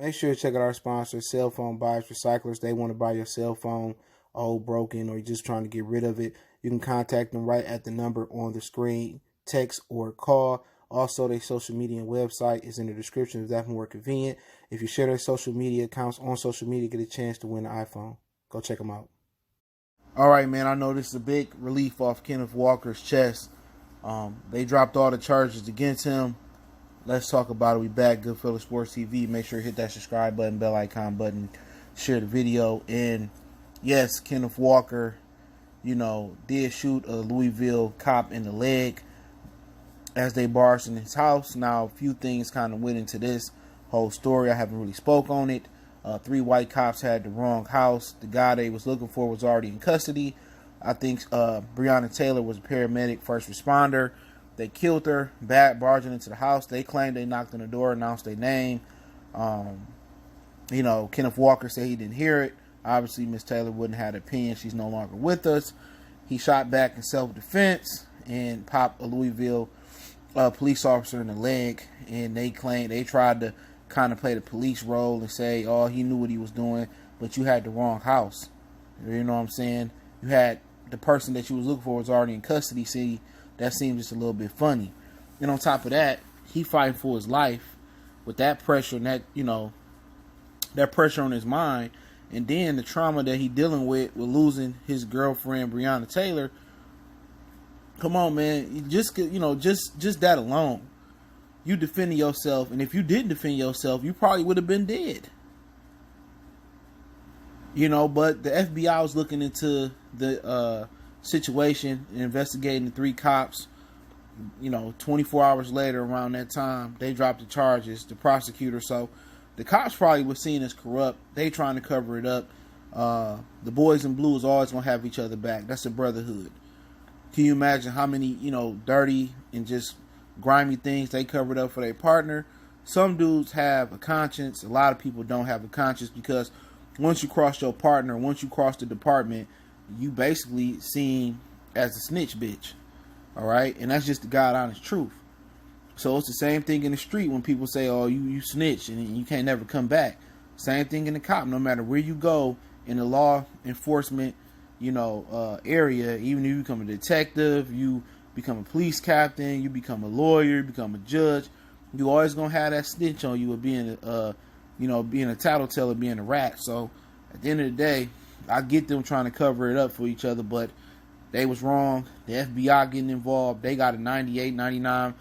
make sure to check out our sponsor, Cell Phone Buyers Recyclers. They want to buy your cell phone old, broken, or you're just trying to get rid of it. You can contact them right at the number on the screen, text or call. Also, their social media and website is in the description if that's more convenient. If you share their social media accounts on social media, get a chance to win an iPhone. Go check them out. All right, man, I know this is a big relief off Kenneth Walker's chest. They dropped all the charges against him. Let's talk about it. We back, Goodfellas Sports TV. Make sure you hit that subscribe button, bell icon button, share the video. And yes, Kenneth Walker, did shoot a Louisville cop in the leg as they barged in his house. Now, a few things kind of went into this whole story. I haven't really spoke on it. 3 white cops had the wrong house. The guy they was looking for was already in custody. I think Breonna Taylor was a paramedic, first responder. They killed her, barging into the house. They claimed they knocked on the door, announced their name. Kenneth Walker said he didn't hear it. Obviously, Miss Taylor wouldn't have an opinion. She's no longer with us. He shot back in self-defense and popped a Louisville police officer in the leg. And they claimed they tried to kind of play the police role and say, oh, he knew what he was doing, but you had the wrong house. You know what I'm saying? You had the person that you was looking for was already in custody. See, that seemed just a little bit funny. And on top of that, he fighting for his life with that pressure and that pressure on his mind, and then the trauma that he dealing with losing his girlfriend Breonna Taylor. Come on, man, just that alone, you defending yourself, and if you didn't defend yourself, you probably would have been dead. But the FBI was looking into the situation and investigating the 3 cops. 24 hours later, around that time, they dropped the charges, the prosecutor. So the cops probably were seen as corrupt. They trying to cover it up. The boys in blue is always going to have each other back. That's a brotherhood. Can you imagine how many, dirty and just grimy things they covered up for their partner? Some dudes have a conscience. A lot of people don't have a conscience, because once you cross your partner, once you cross the department, you basically seen as a snitch bitch. All right? And that's just the God honest truth. So it's the same thing in the street when people say, oh, you snitch and you can't never come back. Same thing in the cop. No matter where you go in the law enforcement, area, even if you become a detective, you become a police captain, you become a lawyer, you become a judge, you always going to have that snitch on you of being being a tattletale, being a rat. So at the end of the day, I get them trying to cover it up for each other, but they was wrong. The FBI getting involved. They got a 99%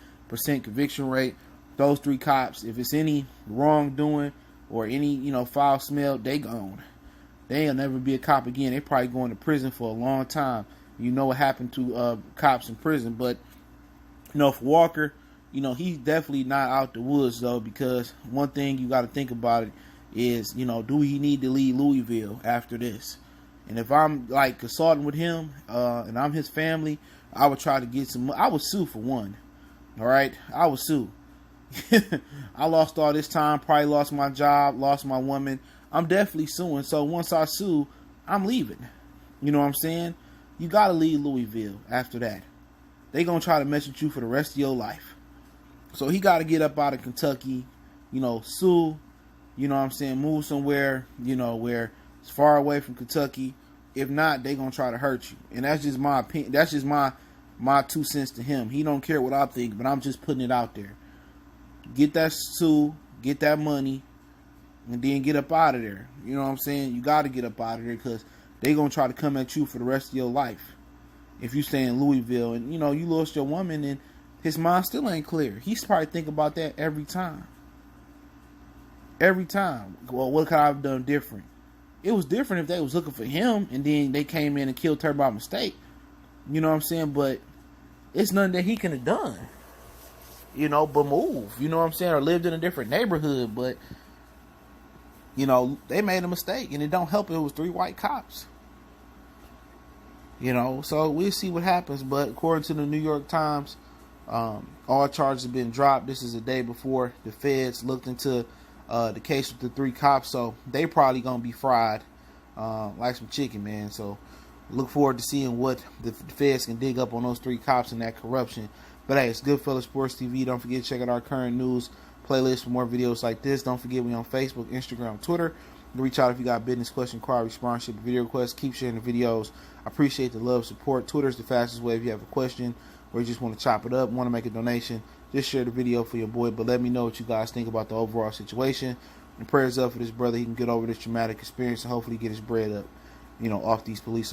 conviction rate. Those 3 cops, if it's any wrongdoing or any, foul smell, they gone. They'll never be a cop again. They probably going to prison for a long time. You know what happened to cops in prison. But, for Walker, he's definitely not out the woods, though, because one thing you got to think about it is, do he need to leave Louisville after this? And if I'm, consulting with him and I'm his family, I would try to get some. I would sue for one. All right? I would sue. I lost all this time, probably lost my job, lost my woman. I'm definitely suing. So once I sue, I'm leaving. You know what I'm saying? You got to leave Louisville after that. They going to try to mess with you for the rest of your life. So he got to get up out of Kentucky, sue, move somewhere, where it's far away from Kentucky. If not, they going to try to hurt you. And that's just my opinion. That's just my 2 cents to him. He don't care what I think, but I'm just putting it out there. Get that sue, get that money, and then get up out of there. You know what I'm saying? You got to get up out of there, because they going to try to come at you for the rest of your life. If you stay in Louisville and, you lost your woman and his mind still ain't clear. He's probably think about that every time. Every time. Well, what could I have done different? It was different if they was looking for him and then they came in and killed her by mistake. You know what I'm saying? But it's nothing that he can have done. But move. You know what I'm saying? Or lived in a different neighborhood. But, they made a mistake. And it don't help it was 3 white cops. So we'll see what happens. But according to the New York Times, all charges have been dropped. This is a day before the feds looked into the case with the 3 cops. So they probably going to be fried like some chicken, man. So look forward to seeing what the feds can dig up on those 3 cops and that corruption. But hey, it's Goodfellas Sports TV. Don't forget to check out our current news playlist for more videos like this. Don't forget, we on Facebook, Instagram, Twitter. You can reach out if you got business, question, inquiry, sponsorship, video requests. Keep sharing the videos. I appreciate the love, support. Twitter is the fastest way if you have a question or you just want to chop it up, want to make a donation. Just share the video for your boy, but let me know what you guys think about the overall situation. And prayers up for this brother. He can get over this traumatic experience and hopefully get his bread up, off these police officers.